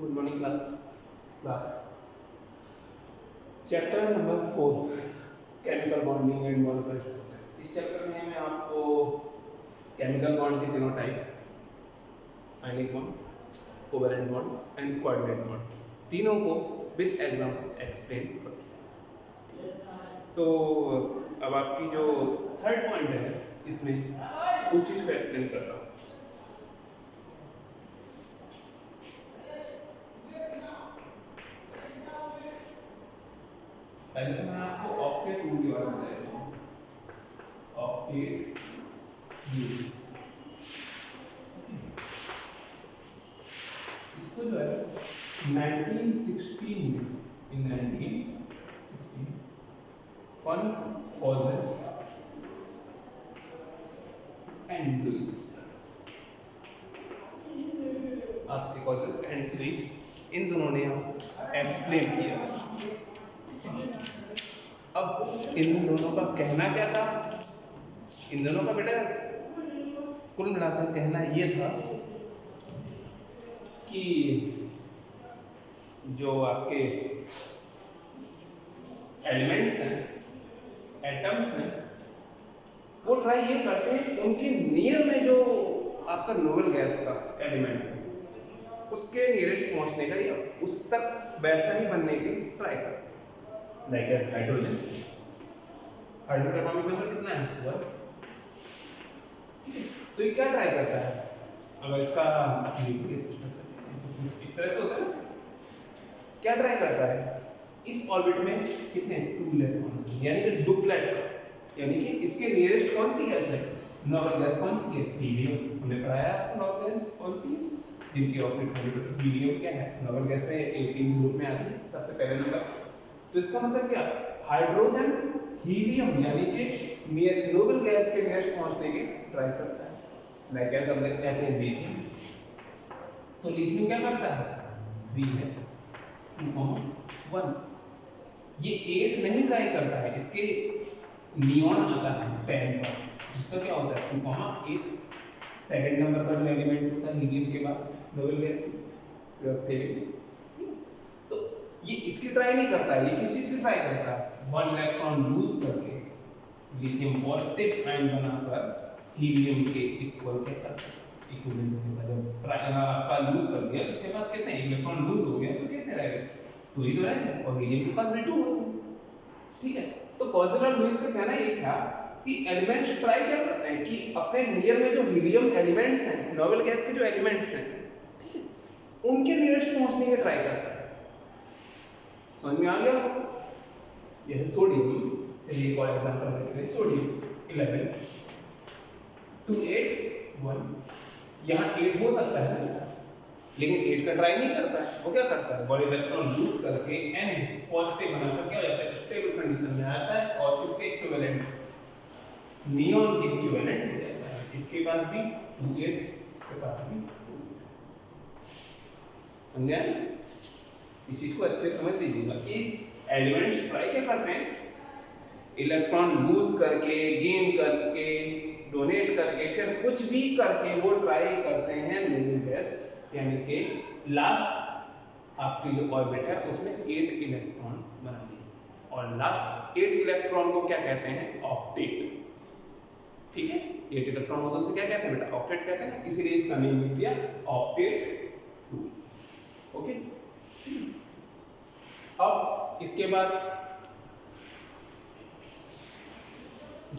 Good morning class chapter number 4 chemical bonding and molecular structure. इस chapter में मैं आपको केमिकल बॉन्ड के तीनों type ionic bond, covalent bond and coordinate bond तीनों को विद एग्जांपल एक्सप्लेन करूंगा। तो अब आपकी जो थर्ड पॉइंट है इसमें उस चीज को एक्सप्लेन करता हूँ। पहले तो मैं आपको ऑक्टेट रूल के बारे में बता देता हूँ। ऑक्टेट रूल इसको जो है 1916 में इन 1916 वन कॉजल एंड लुइस, आपके कॉजल एंड लुइस इन दोनों ने एक्सप्लेन किया। अब इन दोनों का कहना क्या था? इन दोनों का बेटा कुल मिलाकर कहना ये था कि जो आपके एलिमेंट्स हैं, एटम्स हैं, वो ट्राई ये करते हैं उनके नियर में जो आपका नोबल गैस का एलिमेंट है उसके नियरेस्ट पहुंचने का या उस तक वैसा ही बनने की ट्राई करते हैं। लाइक एज हाइड्रोजन, हाइड्रोजन का एटॉमिक नंबर कितना है? 1। तो ये क्या ट्राई करता है? अगर इसका इस तरह से होता है, क्या ट्राई करता है? इस ऑर्बिट में कितने 2 इलेक्ट्रॉन्स, यानी कि डुप्लेट, यानी कि इसके नियरेस्ट कौन सी गैस है? नोबल गैस कौन सी है? हीलियम। हमने पढ़ाया आपको नोबल गैस कौन सी है, जिनकी ऑर्बिट हीलियम क्या है, नोबल गैस में 18 ग्रुप में आती है सबसे पहले नंबर। तो इसका मतलब क्या? हाइड्रोजन हीलियम यानी कि नियर नोबल गैस के नियरेस्ट पहुंचने की ट्राई करता है। लाइक एज हम कहते हैं लिथियम, तो लिथियम क्या करता है? 3 है 2,1। ये 8 नहीं ट्राई करता है, इसके नियॉन आता है 10 पर, जिसका क्या होता है 2,8। सेकंड नंबर का जो एलिमेंट होता है हीलियम के बाद नोबल गैस तो ये इसकी ट्राई नहीं करता है। ये किस चीज की ट्राई करता है? 1 इलेक्ट्रॉन लूज करके लिथियम पॉजिटिव आयन बनाकर हीलियम के इक्वल क्या करता है, इक्विवेलेंट होता है। जब आपका लूज कर दिया तो इसके पास कितने इलेक्ट्रॉन लूज हो गए तो कितने रह गए? 2 ही तो रहेंगे और हीलियम के पास भी 2 होते हैं। ठीक है, तो कॉजल और लुईस का कहना ये था कि एलिमेंट्स ट्राई क्या करते हैं कि अपने नियर में जो हीलियम एलिमेंट्स हैं, नोबल गैस के जो एलिमेंट्स हैं, ठीक है, उनके नियरेस्ट पहुंचने की ट्राई करता है। समझ में आ गया आपको? ये सोडियम, चलिए एक और एग्जांपल लेते हैं। सोडियम 11 2 8 1, यहां 8 हो सकता है लेकिन 8 का ट्राई नहीं करता है। वो क्या करता है? 1 इलेक्ट्रॉन लूज करके n पॉजिटिव बनाकर क्या हो जाता है? स्टेबल कंडीशन में आता है और किसके इक्विवेलेंट, नियॉन के इक्विवेलेंट हो जाता है। इसके पास भी 2 8, इसके पास भी 2। समझे? इस चीज को अच्छे समझ लीजिएगा कि एलिमेंट्स ट्राई क्या करते हैं? इलेक्ट्रॉन लूज करके, गेन करके, डोनेट करके, सिर्फ कुछ भी करके वो ट्राई करते हैं नोबल गैस, यानी कि लास्ट आपकी जो ऑर्बिट है उसमें 8 इलेक्ट्रॉन बनानी है और लास्ट 8 इलेक्ट्रॉन को क्या कहते हैं? ऑक्टेट। ठीक है, 8 इलेक्ट्रॉन होगा तो उसे क्या कहते हैं बेटा? ऑक्टेट कहते हैं, इसीलिए इसका नेम लिख दिया ऑक्टेट रूल। ओके, अब इसके बाद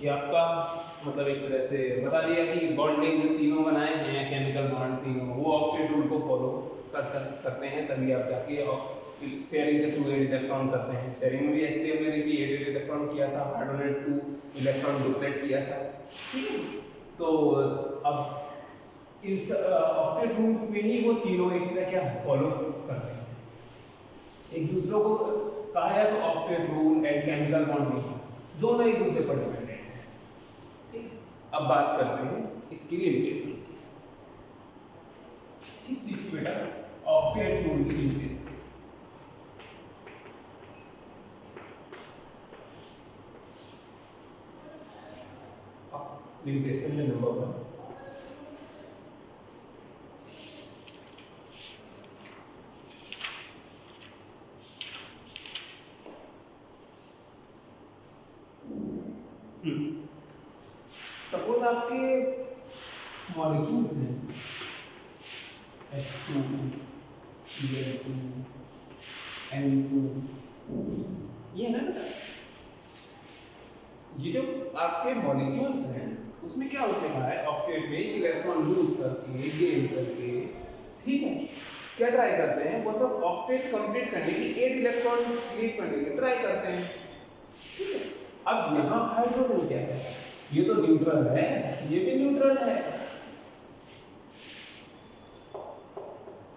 ये आपका मतलब एक तरह से बता दिया कि बॉन्डिंग जो तीनों बनाए हैं केमिकल बॉन्ड तीनों, वो ऑक्टेट रूल को फॉलो करते हैं, तभी आप जाके शेयरिंग के थ्रू 8 इलेक्ट्रॉन करते हैं। शेयरिंग में भी ऐसे हमने देखी 8 इलेक्ट्रॉन किया था, हाइड्रोजन 2 इलेक्ट्रॉन डुप्लेट किया था। ठीक है, तो अब इस ऑक्टेट रूल में ही वो तीनों एक तरह क्या फॉलो करते हैं, एक दूसरे को कहा जाए तो octet rule and chemical bonding दोनों एक दूसरे पर डिपेंडेंट है। अब बात करते हैं इसकी लिमिटेशन की। किस चीज की बेटा? ऑक्टेट रूल की लिमिटेशन। लिमिटेशन में नंबर 1, सपोज आपके मॉलिक्यूल्स हैं H2 Cl2 N2, ये है ना बेटा, ये जो आपके मॉलिक्यूल्स हैं उसमें क्या होते है, ऑक्टेट में इलेक्ट्रॉन लूज करके गेन करके, ठीक है, क्या ट्राई करते हैं, वो सब ऑक्टेट कंप्लीट करने की 8 इलेक्ट्रॉन लीव करने की ट्राई करते हैं, ठीक है। अब यहाँ हाइड्रोजन क्या है, ये तो न्यूट्रल है, ये भी न्यूट्रल है,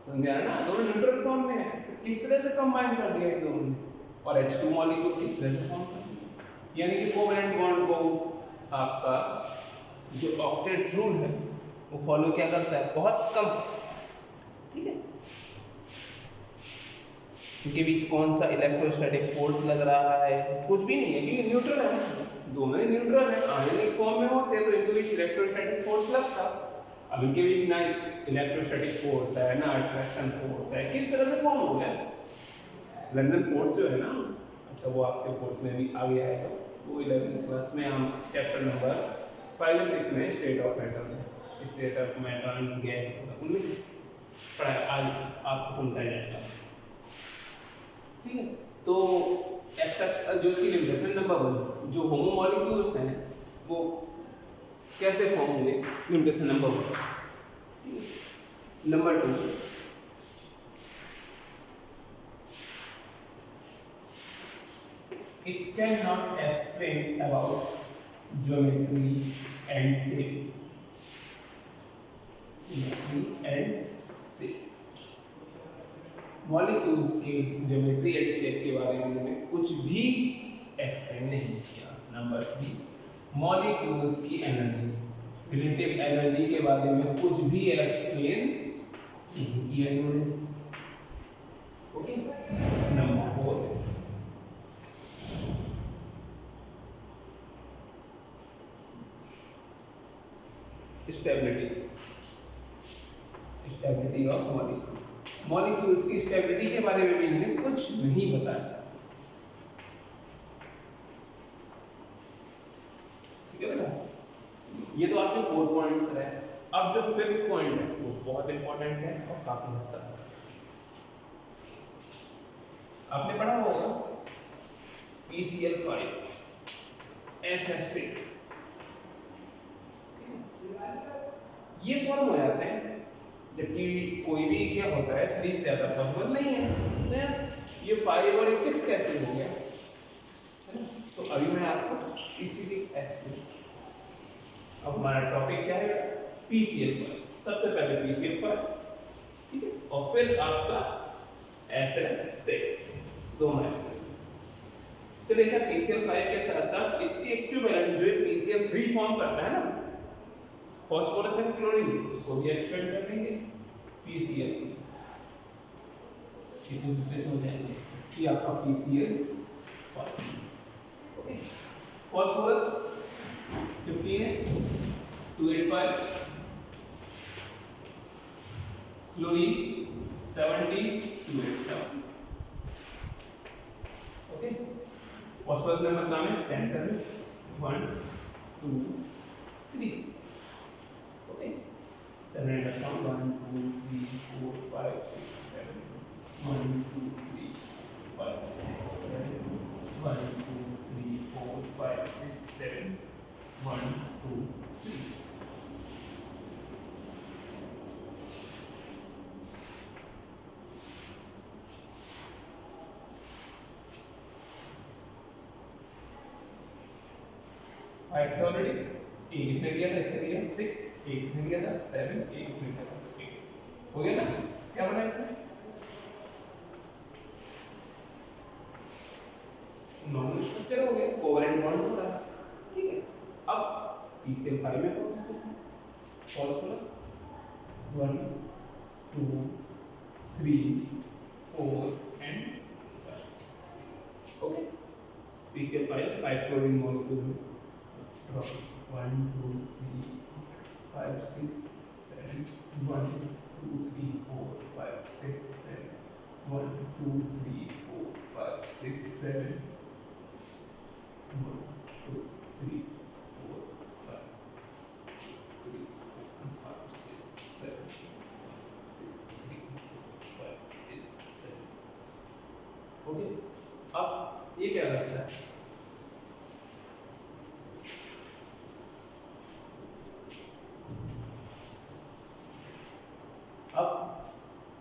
समझ आया ना, दोनों न्यूट्रल फॉर्म में है, तो किस तरह से कंबाइन कर दिया इन दोनों ने, और H2 मॉलिक्यूल किस तरह से फॉर्म कर दिया, यानी कि कोवेलेंट बॉन्ड को आपका जो ऑक्टेट रूल है वो फॉलो क्या करता है, बहुत कम, ठीक है, इनके बीच कौन सा इलेक्ट्रोस्टैटिक फोर्स लग रहा है, कुछ भी नहीं है, क्योंकि न्यूट्रल है, दोनों ही न्यूट्रल है, आयनिक फॉर्म में होते तो इनके बीच इलेक्ट्रोस्टैटिक फोर्स लगता, अब इनके बीच ना इलेक्ट्रोस्टैटिक फोर्स है ना अट्रैक्शन फोर्स है, किस तरह से फॉर्म हो गया, लंदन फोर्स जो है ना, अच्छा वो आपके कोर्स में भी आगे आएगा, वो 11th क्लास में हम चैप्टर नंबर 5 और 6 में स्टेट ऑफ मैटर है, state of matter and gas उनमें पढ़ाया, आज आपको समझाया जाएगा, ठीक है। तो एक्सेप्ट जो इसकी लिमिटेशन नंबर 1, जो होमो मॉलिक्यूल्स हैं वो कैसे फॉर्म होंगे, limitation number 1, number 2, it cannot explain about geometry and shape, geometry and shape, molecules के ज्योमेट्री एंड शेप के बारे में उन्होंने कुछ भी एक्सप्लेन नहीं किया। नंबर 3, मॉलिक्यूल्स की एनर्जी, रिलेटिव एनर्जी के बारे में कुछ भी एक्सप्लेन नहीं किया इन्होंने, okay. Number 4, stability, stability of molecule, molecules की स्टेबिलिटी के बारे में भी इन्हें कुछ नहीं बताया, ठीक है बेटा, ये तो आपके 4 पॉइंट्स रहे। अब जो 5th पॉइंट है वो बहुत इंपॉर्टेंट है और काफी हद तक आपने पढ़ा होगा, PCl5 SF6, ये फॉर्म हो जाते हैं जबकि कोई भी क्या होता है 3 से ज्यादा पॉसिबल नहीं है, तो ये 5 और 6 कैसे हो गया, है ना, तो अभी मैं आपको इसीलिए एक्सप्लेन, अब हमारा टॉपिक क्या है, PCl5, सबसे पहले PCl5, ठीक है, और फिर आपका SF6, दोनों एक्सप्लेन। चलिए अच्छा, PCl5 के साथ साथ इसकी इक्विवेलेंट जो PCl3 फॉर्म करता है ना, फास्फोरस एंड क्लोरीन, उसको भी एक्सपेंड कर देंगे, PCl, इतने से हो जाएंगे ये आपका PCl5, ओके। फास्फोरस 15 है, 285, क्लोरीन 70, 287, ओके। फास्फोरस नंबर का में centre 1 2 3, okay, 7 and down 1 2 3 4 5 6 7 1 2 3 5 6 7 1 2 3 4 5 6 7 1 2 3, five already, एक इसने लिया था, इससे लिया 6, एक इसने लिया था 7, एक इसने लिया था 8, हो गया ना, क्या बना इसमें, नॉर्मल स्ट्रक्चर हो गया, कोवेलेंट बॉन्ड होता है, ठीक है। अब PCl5 में पहुंचते हैं, phosphorus 1 2 3 4 and 5, okay. PCl5 5 chlorine molecule में ड्रॉप 1 2 3 5 6 7 1 2 3 4 5 6 7 1 2 3 4 5 6 7 1 2 3 4 5 क्या करता है? अब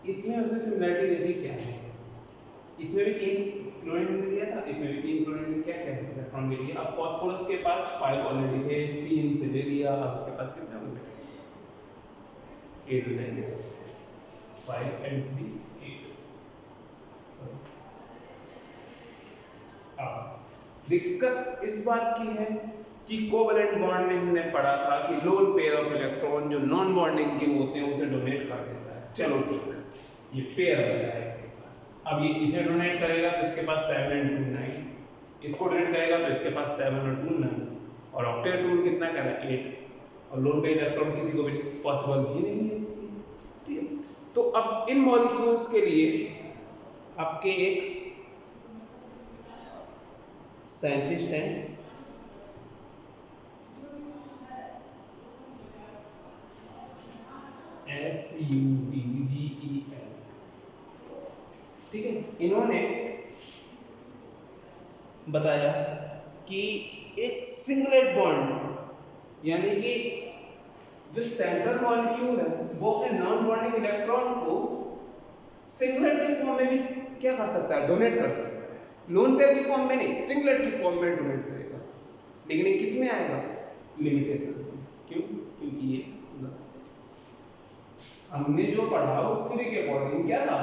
इसमें उसने सिमिलरिटी देखी क्या है, इसमें भी 3 क्लोरीन मिल गया था, इसमें भी 3 क्लोरीन क्या क्या इलेक्ट्रॉन मिल गया। अब फास्फोरस के पास 5 ऑलरेडी थे, 3 से ले लिया, अब उसके पास कितने हो गए? 8 हो जाएंगे, 5 and 3 8। दिक्कत इस बात की है कि कोवैलेंट बॉन्ड में हमने पढ़ा था कि लोन पेयर ऑफ इलेक्ट्रॉन जो नॉन बॉन्डिंग के होते हैं उसे डोनेट कर देता है। चलो ठीक, ये पेयर बचा है इसके पास। अब ये इसे डोनेट करेगा तो इसके पास 7 and 2 9, इसको डोनेट करेगा तो इसके पास 7 और 2 9, और ऑक्टेट रूल कितना कह रहा है 8, और लोन पेयर इलेक्ट्रॉन किसी को भी पॉसिबल ही नहीं है। ठीक है, तो अब इन मॉलिक्यूल्स के लिए आपके एक साइंटिस्ट है SUDGEL, ठीक है, इन्होंने बताया कि एक सिंगलेट बॉन्ड यानी कि जो सेंट्रल मॉलिक्यूल है वो अपने नॉन बॉन्डिंग इलेक्ट्रॉन को सिंगलेट के फॉर्म में भी क्या कर सकता है, डोनेट कर सकता है। लोन पेयर की फॉर्म में नहीं, सिंगलेट की फॉर्म में डोनेट करेगा, लेकिन ये किस में आएगा? लिमिटेशन में। क्यों? क्योंकि ये हमने जो पढ़ा उस थ्योरी के अकॉर्डिंग क्या था,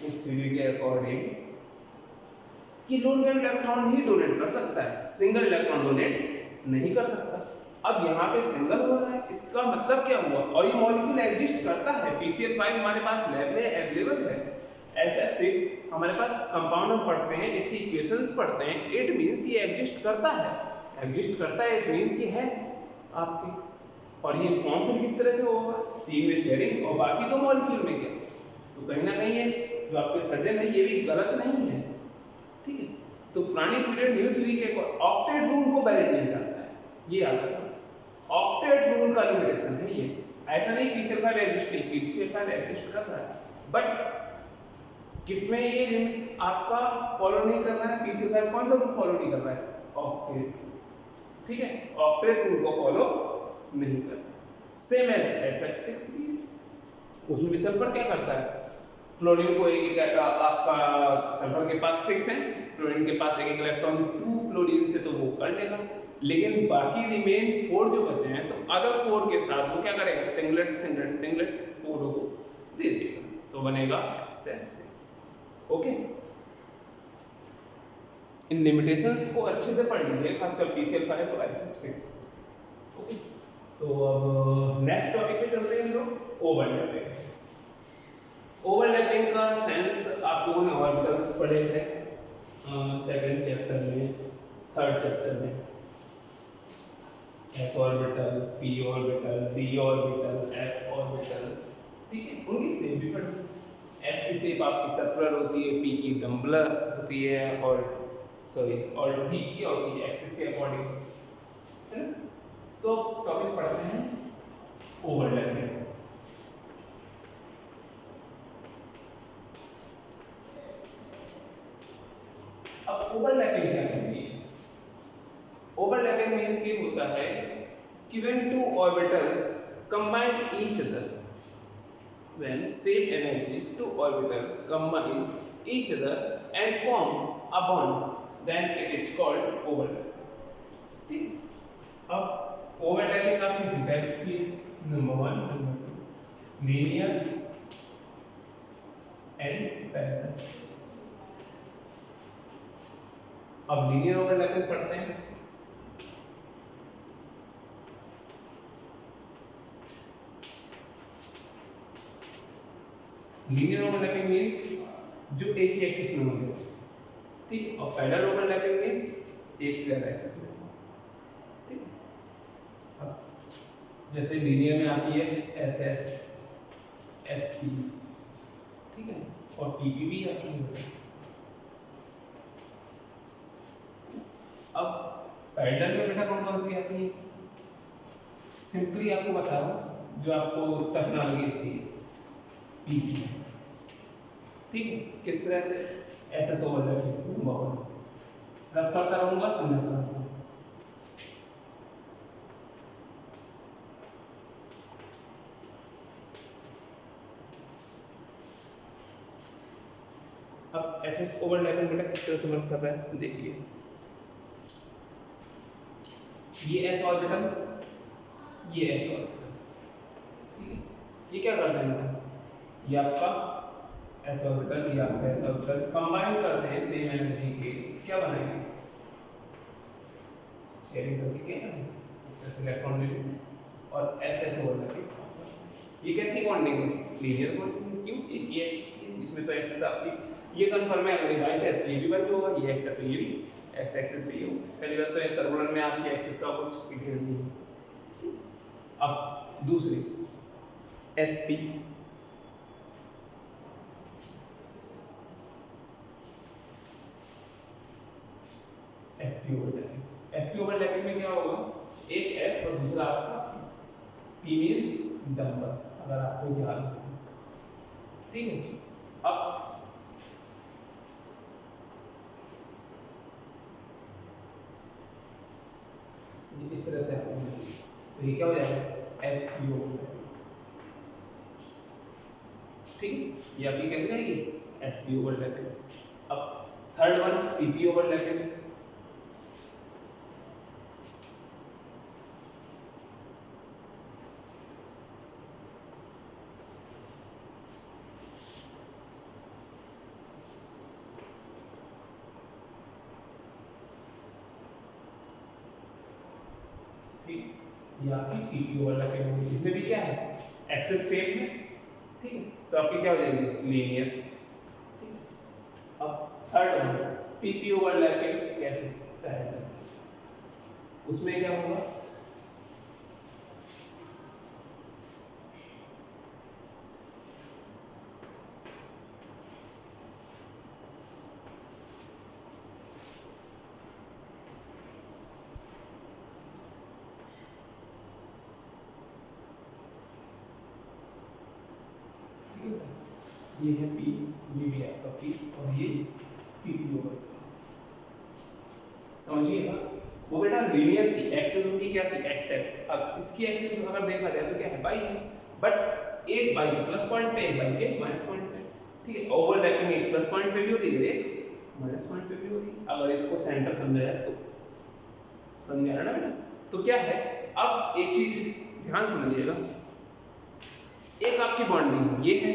उस थ्योरी के अकॉर्डिंग कि लोन पेयर इलेक्ट्रॉन ही डोनेट कर सकता है, सिंगल इलेक्ट्रॉन डोनेट नहीं कर सकता। अब यहाँ पे सिंगल हो रहा है, इसका मतलब क्या हुआ? और ये मॉलिक्यूल एग्जिस्ट करता है, PCl5 हमारे पास लैब में अवेलेबल है, SF6 हमारे पास कंपाउंड हम पढ़ते हैं, इसकी इक्वेशंस पढ़ते हैं, इट मींस ये एग्जिस्ट करता है, एग्जिस्ट करता है, इट मींस ये है आपके। और ये फॉर्म फिर किस तरह से होगा? 3 में शेयरिंग और बाकी 2 मॉलिक्यूल में क्या? तो कहीं ना कहीं ये जो आपके सर्जन है ये भी गलत नहीं है, ठीक है। तो पुरानी थ्योरी न्यू थ्योरी के ऑक्टेट रूल को वैलिड नहीं करता है, ये याद रखना। ऑक्टेट रूल का लिमिटेशन है ये, ऐसा नहीं PCl5 एग्जिस्ट नहीं, PCl5 एग्जिस्ट कर रहा है, बट किसमें ये लिमिट आपका फॉलो नहीं कर रहा है? PCl5 कौन सा रूल फॉलो नहीं कर रहा है? ऑक्टेट, ठीक है, ऑक्टेट रूल को फॉलो नहीं कर रहा। सेम एज SF6 भी, उसमें भी सल्फर क्या करता है? फ्लोरीन को एक आपका सल्फर के पास 6 है, फ्लोरीन के पास एक इलेक्ट्रॉन 2 फ्लोरीन से, तो वो कर लेगा, लेकिन बाकी रिमेन 4 जो बचे हैं तो अदर 4 के साथ वो क्या करेगा? सिंगलेट सिंगलेट सिंगलेट 4 को दे देगा, तो बनेगा SF6। ओके, इन लिमिटेशंस को अच्छे से पढ़ लीजिए, खासकर PCl5 और SF6। ओके, तो अब नेक्स्ट टॉपिक पे चलते हैं हम लोग, ओवरलैपिंग। ओवरलैपिंग का सेंस आप लोगों ने ऑर्बिटल्स पढ़े थे सेकंड चैप्टर में, थर्ड चैप्टर में, s orbital, p orbital, d orbital, f orbital, ठीक है, उनकी शेप भी पढ़ी। s की शेप आपकी सर्कुलर होती है, p की डम्बलर होती है, और और d की होती है एक्सिस के अकॉर्डिंग, है ना। तो टॉपिक पढ़ते हैं ओवरलैपिंग। अब ओवरलैपिंग क्या होती है? ओवरलैपिंग मींस ये होता है कि when two orbitals combine each other, when same energies two orbitals combine each other and form a bond, then it is called overlap। ठीक, अब ओवरलैपिंग आपकी दो टाइप्स की है, number 1, number 2, linear and parallel. अब लीनियर ओवरलैपिंग पढ़ते हैं। Linear overlapping means जो एक ही एक्सिस में होंगे, ठीक, और पैरेलल ओवरलैपिंग मींस एक से ज्यादा एक्सिस में, ठीक। जैसे लीनियर में आती है SS, SP, ठीक है, और PP भी आती है। अब पैरेलल में बेटा कौन कौन सी आती है? सिंपली आपको बता रहा हूं, जो आपको टफ ना लगे इसलिए, PP, ठीक है, किस तरह से एसएस ओवरलैपिंग नंबर 1 रब करता रहूंगा, समझाता रहूंगा। अब एसएस ओवरलैपिंग बेटा किस तरह से वर्क कर रहा है देखिए, ये एस ऑर्बिटल, ये एस ऑर्बिटल, ठीक है, ये क्या करते हैं बेटा, ये आपका एस ऑर्बिटल, ये आपका एस ऑर्बिटल कंबाइन करते हैं सेम एनर्जी के, क्या बनाएंगे, शेयरिंग करके क्या करेंगे, इस तरह से इलेक्ट्रॉन ले लेंगे और एसएस ओवरलैपिंग। ये कैसी बॉन्डिंग है, लीनियर बॉन्डिंग। क्यों, एक ही एक्सिस, इसमें तो एक्सिस आपकी ये कंफर्म है, अगर y से ये भी y होगा, ये x है तो ये भी x एक्सिस पे ही होगा। पहली बात तो ये टर्बुलेंट में आपकी एक्सिस का कुछ पीरियड नहीं है। अब दूसरी sp, sp overlapping, sp overlapping में क्या होगा, एक s और दूसरा आपका p मींस डंपर, अगर आपको याद हो, ठीक है। अब इस तरह से आपको तो ये क्या हो जाएगा, sp ओवरलैपिंग, ठीक है, ये आपकी कैसे जाएगी, sp ओवरलैपिंग। अब थर्ड वन pp ओवरलैपिंग, ठीक, ये आपकी pp ओवरलैपिंग होगी, इसमें भी क्या है, एक्सिस सेम है, ठीक है, तो आपकी क्या हो जाएगी, लीनियर, ठीक है। अब थर्ड वन pp ओवरलैपिंग कैसे, पैरेलल, उसमें क्या होगा, ये है p, ये भी आपका p और ये pp ओवरलैपिंग, समझिएगा। वो बेटा लीनियर थी, एक्सिस उनकी क्या थी, एक्स एक्स। अब इसकी एक्सिस अगर देखा जाए तो क्या है, बाई है, बट एक बाई प्लस पॉइंट पे, एक बाई के माइनस पॉइंट पे, ठीक है, ओवरलैपिंग एक प्लस पॉइंट पे भी होती है, एक माइनस पॉइंट पे भी होती है, अगर इसको सेंटर समझा जाए तो, समझ आ रहा है ना बेटा। तो क्या है, अब एक चीज ध्यान समझिएगा, एक आपकी बॉन्डिंग ये है,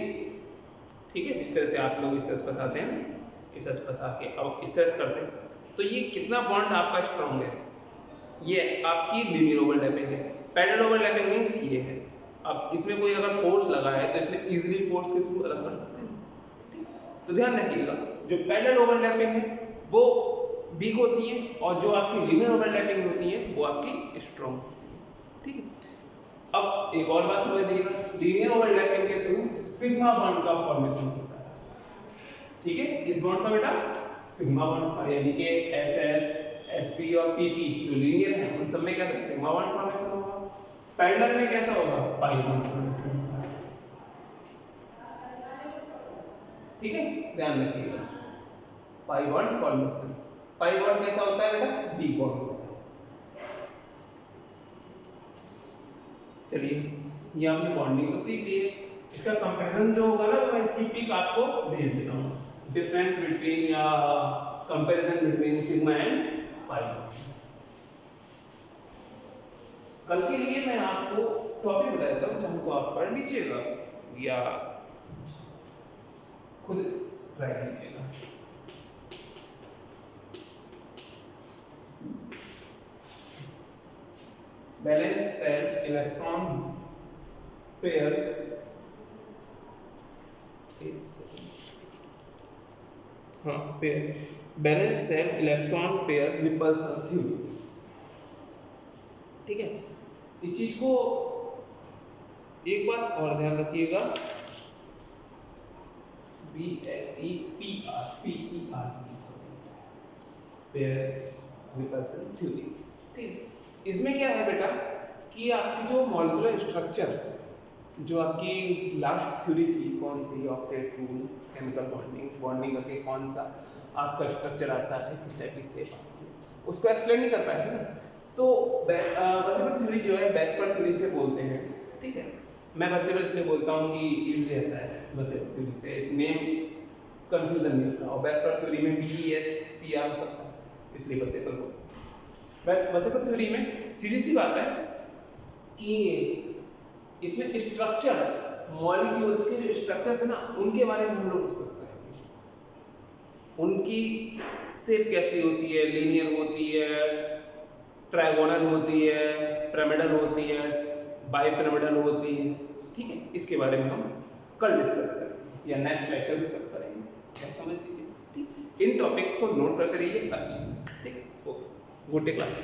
ठीक है, जिस तरह से आप लोग इस तरह से फंसाते हैं ना, इस तरह से फंसा के अब इस तरह से करते हैं, तो ये कितना बॉन्ड आपका स्ट्रांग है, ये आपकी लीनियर ओवरलैपिंग है। पैरेलल ओवरलैपिंग मींस ये है, अब इसमें कोई अगर फोर्स लगा है तो इसमें इजीली फोर्स के थ्रू अलग कर सकते हैं, ठीक, तो ध्यान रखिएगा, जो पैरेलल ओवरलैपिंग है वो वीक होती है और जो आपकी लीनियर ओवरलैपिंग होती है वो आपकी स्ट्रांग, ठीक है। अब एक और बात समझ लीजिएगा, लीनियर ओवरलैपिंग के थ्रू सिग्मा बॉन्ड का फॉर्मेशन होता है, ठीक है, इस बॉन्ड का बेटा सिग्मा बॉन्ड का, यानी कि SS sp और pp जो लीनियर है उन सब में क्या है, सिग्मा बॉन्ड फॉर्मेशन होगा। पैरेलल में कैसा होगा, पाई बॉन्ड फॉर्मेशन होगा, ठीक है, ध्यान रखिएगा, pi bond formation. Pi bond कैसा होता है बेटा, डी बॉन्ड होता है। चलिए, ये आपने बॉन्डिंग तो सीख ली है, इसका कंपैरिजन जो होगा ना मैं इसकी पिक आपको भेज देता हूँ, डिफरेंस बिटवीन या comparison between sigma and pi bond. कल के लिए मैं आपको टॉपिक बता देता हूँ, चाहे तो आप पढ़ लीजिएगा या खुद ट्राई कीजिएगा। बैलेंस सेल इलेक्ट्रॉन पेयर, हाँ pair, balance cell electron pair repulsion theory, ठीक है। इस चीज को एक बात और ध्यान रखिएगा, BSEPR पेयर रिपल्सन थ्योरी, ठीक है। इसमें क्या है बेटा कि आपकी जो मॉलिक्यूलर स्ट्रक्चर जो आपकी लास्ट थ्योरी थी कौन सी, ऑक्टेट रूल, केमिकल बॉन्डिंग करके कौन सा आपका स्ट्रक्चर आता है, किस टाइप की स्टेप, उसको एक्सप्लेन नहीं कर पाए थे ना। तो वर्सेबल थ्योरी जो है बेस्पर थ्योरी से बोलते हैं, ठीक है। मैं वर्सेबल इसलिए बोलता हूँ कि इजी रहता है, वर्सेबल थ्योरी से नेम कंफ्यूजन नहीं होता, और बेस्पर थ्योरी में BESPR हो सकता है, इसलिए वर्सेबल बोलते हैं। वर्सेबल थ्योरी में सीधी सी बात है कि इसमें स्ट्रक्चर्स, मॉलिक्यूल्स के जो स्ट्रक्चर्स है ना, उनके बारे में हम लोग डिस्कस करेंगे। उनकी शेप कैसी होती है, लीनियर होती है, ट्रायगोनल होती है, पिरामिडल होती है, बाइपिरामिडल होती है, ठीक है। इसके बारे में हम कल डिस्कस करेंगे या नेक्स्ट लेक्चर डिस्कस करेंगे, क्या समझ लीजिए, ठीक। इन टॉपिक्स को नोट करते रहिए अच्छे से, ठीक है। Okay, good day class.